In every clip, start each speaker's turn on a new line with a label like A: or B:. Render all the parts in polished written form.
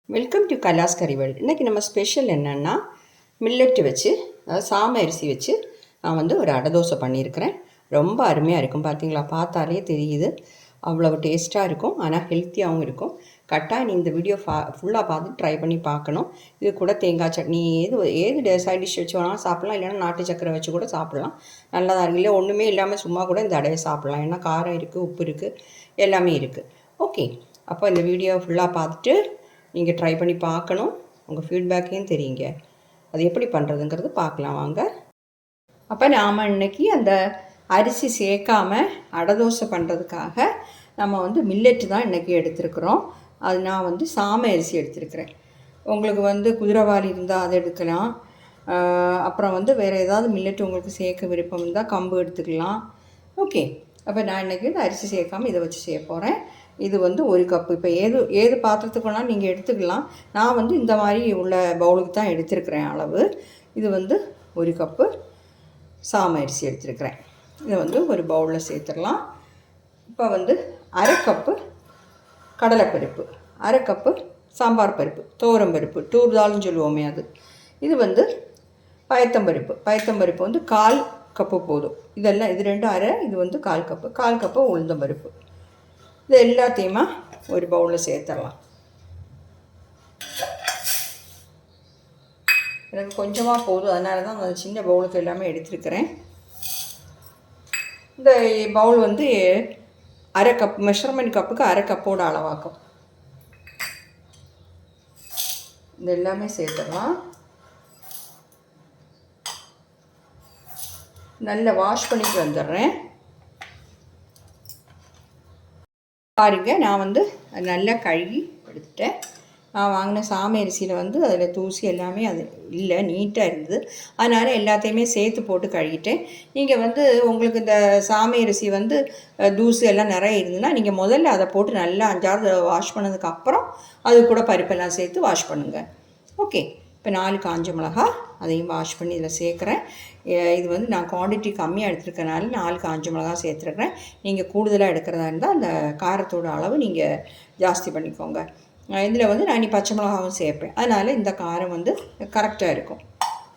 A: Welcome to கலாஸ் கறிவேல். இன்றைக்கி நம்ம special என்னென்னா மில்லெட்டு வச்சு, அதாவது சாமை அரிசி வச்சு நான் வந்து ஒரு அடை தோசை பண்ணியிருக்கிறேன். ரொம்ப அருமையாக இருக்கும். பார்த்தீங்களா, பார்த்தாலே தெரியுது. அவ்வளவு டேஸ்ட்டாக இருக்கும், ஆனால் ஹெல்த்தியாகவும் இருக்கும். கட்டாயம் நீ இந்த வீடியோ ஃபுல்லாக பார்த்து ட்ரை பண்ணி பார்க்கணும். இது கூட தேங்காய் சட்னி ஏது சைட் டிஷ் வச்சு வேணாலும் சாப்பிட்லாம், இல்லைன்னா நாட்டு சக்கரை வச்சு கூட சாப்பிட்லாம். நல்லா தான் இருக்குது. இல்லை ஒன்றுமே இல்லாமல் சும்மா கூட இந்த அடையை சாப்பிட்லாம். ஏன்னா காரம் இருக்குது, உப்பு இருக்குது, எல்லாமே இருக்குது. ஓகே, அப்போ இந்த வீடியோ ஃபுல்லாக பார்த்துட்டு நீங்கள் ட்ரை பண்ணி பார்க்கணும். உங்கள் ஃபீட்பேக்கையும் தெரியுங்க. அது எப்படி பண்ணுறதுங்கிறது பார்க்கலாம் வாங்க. அப்போ நாம் இன்றைக்கி அந்த அரிசி சேர்க்காமல் அடை தோசை பண்ணுறதுக்காக நம்ம வந்து மில்லெட்டு தான் இன்றைக்கி எடுத்துருக்குறோம். அது நான் வந்து சாமை அரிசி எடுத்துருக்கிறேன். உங்களுக்கு வந்து குதிரைவாலி இருந்தால் அதை எடுக்கலாம். அப்புறம் வந்து வேறு ஏதாவது மில்லெட்டு உங்களுக்கு சேர்க்க விருப்பம் இருந்தால் கம்பு எடுத்துக்கலாம். ஓகே, அப்போ நான் இன்றைக்கி இந்த அரிசி சேர்க்காமல் இதை வச்சு செய்ய போகிறேன். இது வந்து ஒரு கப்பு. இப்போ ஏது பாத்திரத்துக்கு வேணாலும் நீங்கள் எடுத்துக்கலாம். நான் வந்து இந்த மாதிரி உள்ள பவுலுக்கு தான் எடுத்துருக்கிறேன் அளவு. இது வந்து ஒரு கப்பு சாமை அரிசி எடுத்துருக்கிறேன். இதை வந்து ஒரு பவுலில் சேர்த்துடலாம். இப்போ வந்து அரை கப்பு கடலைப்பருப்பு, அரை கப்பு சாம்பார் பருப்பு, துவரம்பருப்பு, டூர் தால்னு சொல்லுவோமே அது. இது வந்து பயத்தம்பருப்பு வந்து 1/4 கப்பு போதும். இதெல்லாம் இது ரெண்டும் அரை, இது வந்து 1/4 கப்பு உளுந்தம்பருப்பு. இது எல்லாத்தையுமா ஒரு பவுலில் சேர்த்துடலாம். எனக்கு கொஞ்சமாக போதும், அதனால தான் அந்த சின்ன பவுலுக்கு எல்லாமே எடுத்துருக்கிறேன். இந்த பவுல் வந்து அரை கப், மெஷர்மெண்ட் கப்புக்கு அரை கப்போட அளவாக்கும். இது எல்லாமே சேர்த்துடலாம். நல்லா வாஷ் பண்ணிட்டு வந்துடுறேன். பாருங்க, நான் வந்து நல்லா கழுகி எடுத்துட்டேன். நான் வாங்கின சாமை அரிசியில் வந்து அதில் தூசி எல்லாமே அது இல்லை, நீட்டாக இருந்தது. அதனால் எல்லாத்தையுமே சேர்த்து போட்டு கழுகிட்டேன். நீங்கள் வந்து உங்களுக்கு இந்த சாமை அரிசி வந்து தூசி எல்லாம் நிறைய இருந்ததுன்னா நீங்கள் முதல்ல அதை போட்டு நல்லா 5-6 வாஷ் பண்ணதுக்கப்புறம் அது கூட பருப்பெல்லாம் சேர்த்து வாஷ் பண்ணுங்கள். ஓகே, இப்போ 4 காஞ்ச மிளகா அதையும் வாஷ் பண்ணி இதில் சேர்க்குறேன். இது வந்து நான் குவான்டிட்டி கம்மியாக எடுத்துருக்கனால 4 காஞ்ச மிளகா சேர்த்துருக்குறேன். நீங்கள் கூடுதலாக எடுக்கிறதா இருந்தால் அந்த காரத்தோட அளவு நீங்கள் ஜாஸ்தி பண்ணிக்கோங்க. இதில் வந்து நான் பச்சை மிளகாவும் சேர்ப்பேன், அதனால் இந்த காரம் வந்து கரெக்டாக இருக்கும்.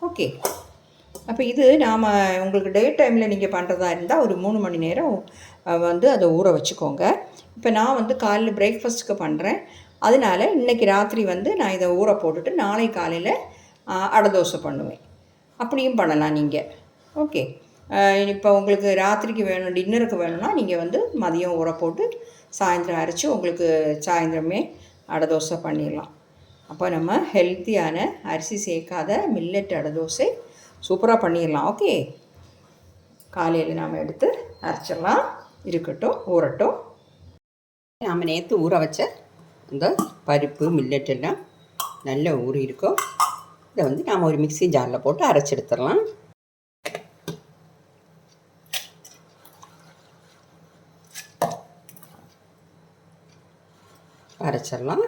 A: ஓகே, அப்போ இது நாம் உங்களுக்கு டே டைமில் நீங்கள் பண்ணுறதா இருந்தால் ஒரு 3 மணி நேரம் வந்து அதை ஊற வச்சுக்கோங்க. இப்போ நான் வந்து காலையில் பிரேக்ஃபாஸ்ட்டுக்கு பண்ணுறேன். அதனால் இன்றைக்கி ராத்திரி வந்து நான் இதை ஊற போட்டுட்டு நாளை காலையில் அடை தோசை பண்ணுவேன். அப்படியும் பண்ணலாம் நீங்கள். ஓகே, இப்போ உங்களுக்கு ராத்திரிக்கு வேணும், டின்னருக்கு வேணும்னா நீங்கள் வந்து மதியம் ஊற போட்டு சாயந்தரம் அரைச்சி உங்களுக்கு சாயந்தரமே அடை தோசை பண்ணிடலாம். அப்போ நம்ம ஹெல்த்தியான அரிசி சேர்க்காத மில்லெட் அடை தோசை சூப்பராக பண்ணிடலாம். ஓகே, காலையில் நாம் எடுத்து அரைச்சிடலாம். இருக்கட்டும், ஊறட்டும். நாம் நேற்று ஊற வச்ச இந்த பருப்பு மில்லெட் எல்லாம் நல்லா ஊறி இருக்கும். இதை வந்து நாம் ஒரு மிக்ஸி ஜாரில் போட்டு அரைச்சி எடுத்துடலாம். அரைச்சிடலாம்.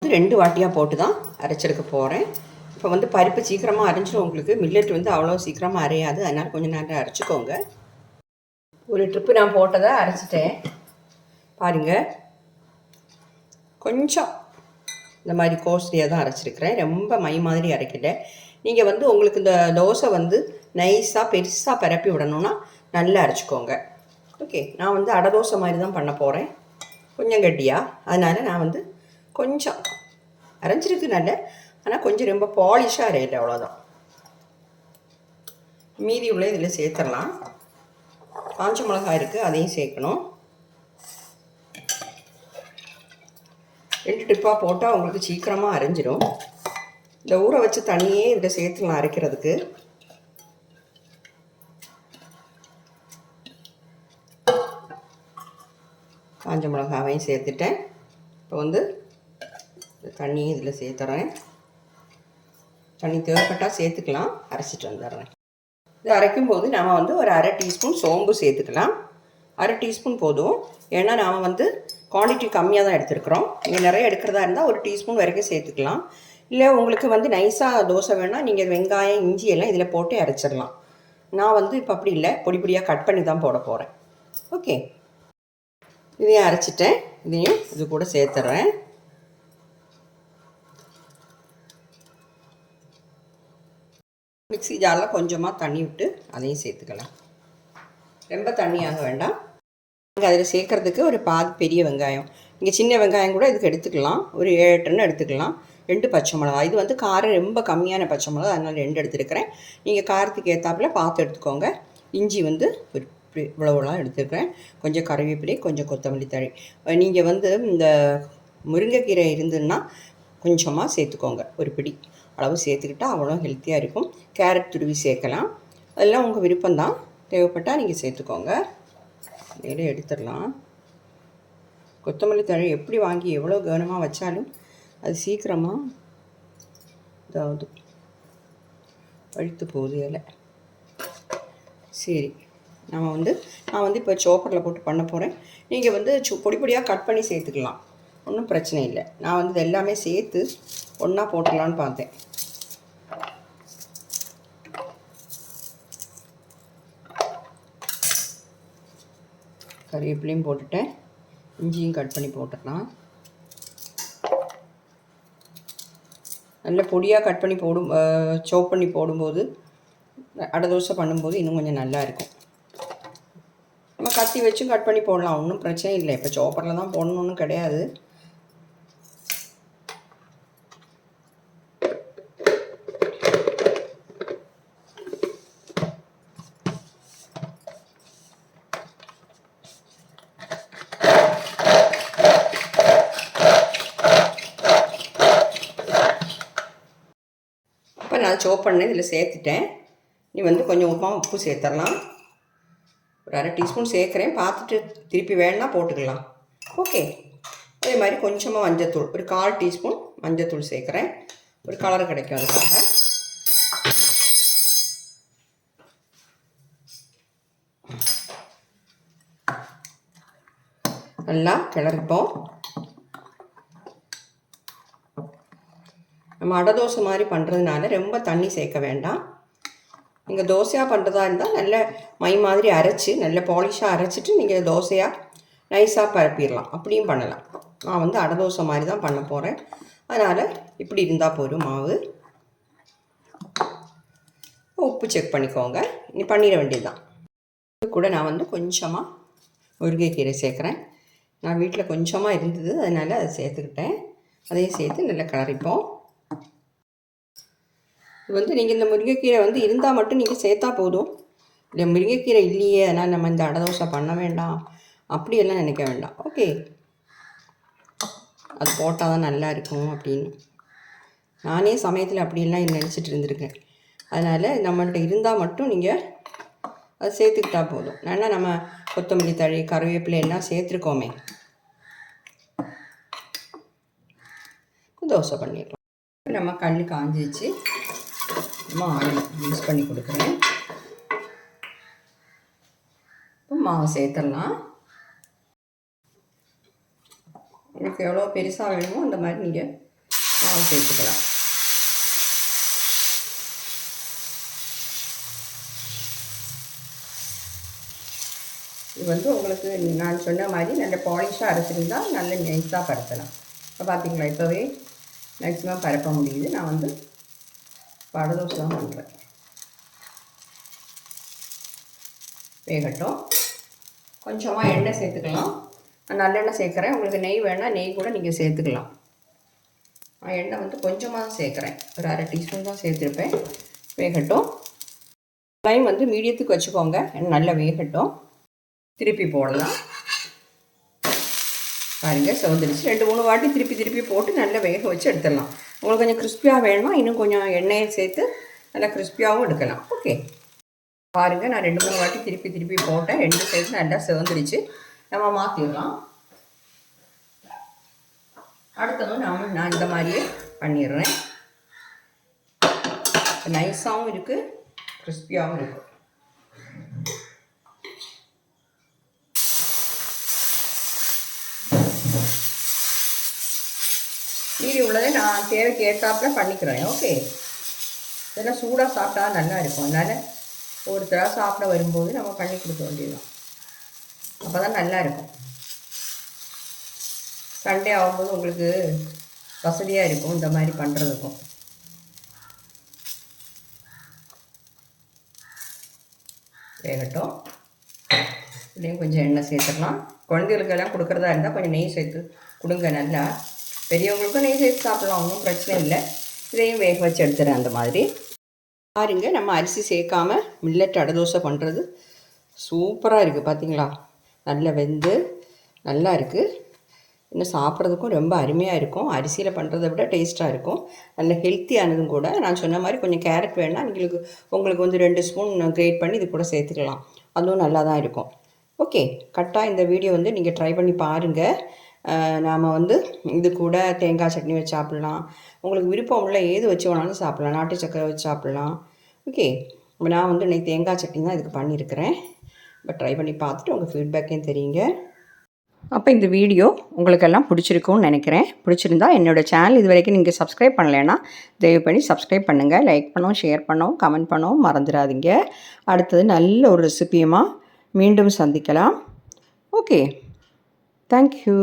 A: 2 வாட்டியாக போட்டு தான் அரைச்செடுக்க போகிறேன். இப்போ வந்து பருப்பு சீக்கிரமாக அரைஞ்சிடும். உங்களுக்கு மில்லெட் வந்து அவ்வளோ சீக்கிரமாக அரையாது, அதனால் கொஞ்சம் நேரம் அரைச்சிக்கோங்க. ஒரு ட்ரிப்பு நான் போட்டதை அரைச்சிட்டேன். பாருங்கள், கொஞ்சம் இந்த மாதிரி கோஸ்லியாக தான் அரைச்சிருக்கிறேன். ரொம்ப மை மாதிரி அரைக்கல. நீங்கள் வந்து உங்களுக்கு இந்த தோசை வந்து நைஸாக பெருசாக பரப்பி விடணுன்னா நல்லா அரைச்சிக்கோங்க. ஓகே, நான் வந்து அடை தோசை மாதிரி தான் பண்ண போகிறேன், கொஞ்சம் கட்டியாக. அதனால் நான் வந்து கொஞ்சம் அரைஞ்சிருக்கு நல்ல, ஆனால் கொஞ்சம் ரொம்ப பாலிஷாக அரையில, அவ்வளோதான். மீதி உள்ள இதில் சேர்த்துடலாம். காஞ்ச மிளகாய் இருக்குது, அதையும் சேர்க்கணும். 2 டிப்பாக போட்டால் உங்களுக்கு சீக்கிரமாக அரைஞ்சிடும். இந்த ஊற வச்சு தண்ணியே இதில் சேர்த்துலாம் அரைக்கிறதுக்கு. காஞ்ச மிளகாவையும் சேர்த்துட்டேன். இப்போ வந்து தண்ணியும் இதில் சேர்த்துறேன். தண்ணி தேவைப்பட்டால் சேர்த்துக்கலாம், அரைச்சிட்டு வந்துடுறேன். இது அரைக்கும்போது நாம் வந்து ஒரு 1/2 டீஸ்பூன் சோம்பு சேர்த்துக்கலாம். 1/2 டீஸ்பூன் போதும், ஏன்னா நாம் வந்து குவான்டிட்டி கம்மியாக தான் எடுத்துருக்குறோம். நீங்கள் நிறைய எடுக்கிறதா இருந்தால் 1 டீஸ்பூன் வரைக்கும் சேர்த்துக்கலாம். இல்லை உங்களுக்கு வந்து நைஸாக தோசை வேணால் நீங்கள் வெங்காயம், இஞ்சி எல்லாம் இதில் போட்டு அரைச்சிடலாம். நான் வந்து இப்போ அப்படி இல்லை, பொடி பொடியாக கட் பண்ணி தான் போட போகிறேன். ஓகே, இதையும் அரைச்சிட்டேன். இதையும் இது கூட சேர்த்துட்றேன். மிக்ஸி ஜாரில் கொஞ்சமாக தண்ணி விட்டு அதையும் சேர்த்துக்கலாம். ரொம்ப தண்ணி ஆக வேண்டாம். நீங்கள் அதில் சேர்க்குறதுக்கு ஒரு பாதி பெரிய வெங்காயம், நீங்கள் சின்ன வெங்காயம் கூட இதுக்கு எடுத்துக்கலாம். ஒரு 7-8 எடுத்துக்கலாம். 2 பச்சை மிளகா. இது வந்து காரம் ரொம்ப கம்மியான பச்சை மிளகா, அதனால் 2 எடுத்துருக்கிறேன். நீங்கள் காரத்துக்கு ஏற்றாப்புல பார்த்து எடுத்துக்கோங்க. இஞ்சி வந்து ஒரு இவ்வளோலாம் எடுத்துருக்கிறேன். கொஞ்சம் கறிவேப்பிலை, கொஞ்சம் கொத்தமல்லி தழை. நீங்கள் வந்து இந்த முருங்கைக்கீரை இருந்ததுன்னா கொஞ்சமாக சேர்த்துக்கோங்க. ஒரு பிடி அளவு சேர்த்துக்கிட்டால் அவ்வளோ ஹெல்த்தியாக இருக்கும். கேரட் துருவி சேர்க்கலாம். அதெல்லாம் உங்கள் விருப்பம்தான். தேவைப்பட்டால் நீங்கள் சேர்த்துக்கோங்க. மேலே எடுத்துடலாம். கொத்தமல்லி தழை எப்படி வாங்கி எவ்வளோ கவனமாக வச்சாலும் அது சீக்கிரமாக இதாவது பழுத்து போகுது இலை. சரி, நான் வந்து இப்போ சோப்பரில் போட்டு பண்ண போகிறேன். நீங்கள் வந்து பொடி பொடியாக கட் பண்ணி சேர்த்துக்கலாம். ஒன்றும் பிரச்சனை இல்லை. நான் வந்து இது எல்லாமே சேர்த்து ஒன்றா போட்டுடலான்னு பார்த்தேன். கறிவேப்பிலையும் போட்டுட்டேன். இஞ்சியும் கட் பண்ணி போட்டுடலாம். நல்ல பொடியாக கட் பண்ணி சோப் பண்ணி போடும்போது அடை தோசை பண்ணும்போது இன்னும் கொஞ்சம் நல்லா இருக்கும். நம்ம கத்தி வச்சும் கட் பண்ணி போடலாம், ஒன்றும் பிரச்சனை இல்லை. இப்போ சோப்பரில் தான் போடணுன்னு கிடையாது. இப்போ நான் சோப் பண்ணேன், இதில் சேர்த்துட்டேன். நீ வந்து கொஞ்சம் உப்பு சேர்த்துடலாம். ஒரு 1/2 டீஸ்பூன் சேர்க்குறேன். பார்த்துட்டு திருப்பி வேணால் போட்டுக்கலாம். ஓகே. அதே மாதிரி கொஞ்சமாக மஞ்சத்தூள், ஒரு 1/4 டீஸ்பூன் மஞ்சத்தூள் சேர்க்குறேன். ஒரு கலர் கிடைக்கும் அதுக்காக. நல்லா கிளறிப்போம். நம்ம அடை தோசை மாதிரி பண்ணுறதுனால ரொம்ப தண்ணி சேர்க்க வேண்டாம். நீங்கள் தோசையாக பண்ணுறதா இருந்தால் நல்ல மை மாதிரி அரைச்சி நல்ல பாலிஷாக அரைச்சிட்டு நீங்கள் தோசையாக நைஸாக பரப்பிடலாம். அப்படியும் பண்ணலாம். நான் வந்து அடை தோசை மாதிரி தான் பண்ண போகிறேன். அதனால் இப்படி இருந்தால் போதும் மாவு. உப்பு செக் பண்ணிக்கோங்க. இனி பண்ணிட வேண்டியதுதான். இது கூட நான் வந்து கொஞ்சமாக முருங்கைக்கீரை சேர்க்குறேன். நான் வீட்டில் கொஞ்சமாக இருந்தது, அதனால் அதை சேர்த்துக்கிட்டேன். அதையும் சேர்த்து நல்லா கிளறிப்போம். இது வந்து நீங்கள் இந்த முருங்கைக்கீரை வந்து இருந்தால் மட்டும் நீங்கள் சேர்த்தா போதும். இல்லை முருங்கைக்கீரை இல்லையே அதனால் நம்ம இந்த அடை தோசை பண்ண வேண்டாம் அப்படியெல்லாம் நினைக்க வேண்டாம். ஓகே, அது போட்டால் தான் நல்லா இருக்கும் அப்படின்னு நானே சமயத்தில் அப்படியெல்லாம் நினச்சிட்டு இருந்திருக்கேன். அதனால் நம்மள்கிட்ட இருந்தால் மட்டும் நீங்கள் அதை சேர்த்துக்கிட்டா போதும். ஏன்னா நம்ம கொத்தமல்லி தழை, கருவேப்பிலை எல்லாம் சேர்த்துருக்கோமே. தோசை பண்ணிடலாம். நம்ம கல் காஞ்சிச்சு, நம்ம ஆயில் யூஸ் பண்ணி கொடுக்குறேன். இப்போ மாவு சேர்த்துடலாம். உங்களுக்கு எவ்வளோ பெருசாக வேணுமோ அந்த மாதிரி நீங்கள் மாவு சேர்த்துக்கலாம். இது வந்து உங்களுக்கு நான் சொன்ன மாதிரி நல்ல பாலிஷாக அரைச்சிருந்தால் நல்ல நைஸாக பரத்தலாம். இப்போ பார்த்தீங்களா, இப்போவே மேக்ஸிமம் பரப்ப முடியுது. நான் வந்து அடை தோசை தான் பண்ணுறேன். வேகட்டும். கொஞ்சமாக எண்ணெய் சேர்த்துக்கலாம். நான் நல்லெண்ணெய் சேர்க்குறேன். உங்களுக்கு நெய் வேணால் நெய் கூட நீங்கள் சேர்த்துக்கலாம். நான் எண்ணெய் வந்து கொஞ்சமாக தான் சேர்க்குறேன். ஒரு 1/2 டீஸ்பூன் தான் சேர்த்துருப்பேன். வேகட்டும். டைம் வந்து மீடியத்துக்கு வச்சுக்கோங்க. நல்லா வேகட்டும். திருப்பி போடலாம். பாருங்கள், செவந்துடுச்சு. 2-3 வாட்டி திருப்பி போட்டு நல்லா வேக வச்சு எடுத்துடலாம். உங்களுக்கு கொஞ்சம் கிறிஸ்பியாக வேணுமா இன்னும் கொஞ்சம் எண்ணெயை சேர்த்து நல்லா கிறிஸ்பியாகவும் எடுக்கலாம். ஓகே, பாருங்கள், நான் 2-3 வாட்டி திருப்பி போட்டேன். 2 சைடு நல்லா செவந்துடுச்சு. நம்ம மாற்றிடலாம். அடுத்ததும் நான் இந்த மாதிரியே பண்ணிடுறேன். நைஸாகவும் இருக்குது, கிறிஸ்பியாகவும் இருக்குது. மீறி உள்ளதை நான் தேவைக்கு ஏற்றாப்புல பண்ணிக்கிறேன். ஓகே, இதெல்லாம் சூடாக சாப்பிட்டா நல்லா இருக்கும். அதனால் ஒருத்தராக சாப்பிட வரும்போது நம்ம பண்ணி கொடுக்க வேண்டியதுதான். அப்போ தான் நல்லா இருக்கும். சண்டே ஆகும்போது உங்களுக்கு வசதியாக இருக்கும் இந்த மாதிரி பண்ணுறதுக்கும். வேகட்டும். இதுலேயும் கொஞ்சம் எண்ணெய் சேர்த்துடலாம். குழந்தைகளுக்கெல்லாம் கொடுக்குறதா இருந்தால் கொஞ்சம் நெய் சேர்த்து கொடுங்க. நல்லா பெரியவங்களுக்கும் நெய் சேர்த்து சாப்பிட்லாம், ஒன்றும் பிரச்சனை இல்லை. இதையும் வேக வச்சு எடுத்துகிறேன். அந்த மாதிரி பாருங்க, நம்ம அரிசி சேர்க்காம மில்லட் அடை தோசை பண்ணுறது சூப்பராக இருக்குது. பார்த்தீங்களா, நல்லா வெந்து நல்லா இருக்குது. இன்னும் சாப்பிட்றதுக்கும் ரொம்ப அருமையாக இருக்கும். அரிசியில் பண்ணுறதை விட டேஸ்ட்டாக இருக்கும். நல்ல ஹெல்த்தியானதும் கூட. நான் சொன்ன மாதிரி கொஞ்சம் கேரட் வேணால் உங்களுக்கு வந்து 2 ஸ்பூன் கிரேட் பண்ணி இது கூட சேர்த்துக்கலாம். அதுவும் நல்லா தான் இருக்கும். ஓகே, கரெக்டாக இந்த வீடியோ வந்து நீங்கள் ட்ரை பண்ணி பாருங்கள். நாம் வந்து இது கூட தேங்காய் சட்னி வச்சு சாப்பிட்லாம். உங்களுக்கு விருப்பம் உள்ள ஏது வச்சு வேணாலும் சாப்பிட்லாம். நாட்டு சக்கரை வச்சு சாப்பிட்லாம். ஓகே, நான் வந்து இன்னைக்கு தேங்காய் சட்னி தான் இதுக்கு பண்ணியிருக்கிறேன். பட் ட்ரை பண்ணி பார்த்துட்டு உங்கள் ஃபீட்பேக்கையும் தெரியுங்க. அப்போ இந்த வீடியோ உங்களுக்கெல்லாம் பிடிச்சிருக்கும்னு நினைக்கிறேன். பிடிச்சிருந்தா என்னோடய சேனல் இது வரைக்கும் நீங்கள் சப்ஸ்கிரைப் பண்ணலைன்னா தயவு பண்ணி சப்ஸ்கிரைப் பண்ணுங்கள். லைக் பண்ணவும், ஷேர் பண்ணவும், கமெண்ட் பண்ணவும் மறந்துடாதீங்க. அடுத்தது நல்ல ஒரு ரெசிபியுமா மீண்டும் சந்திக்கலாம். Okay, thank you.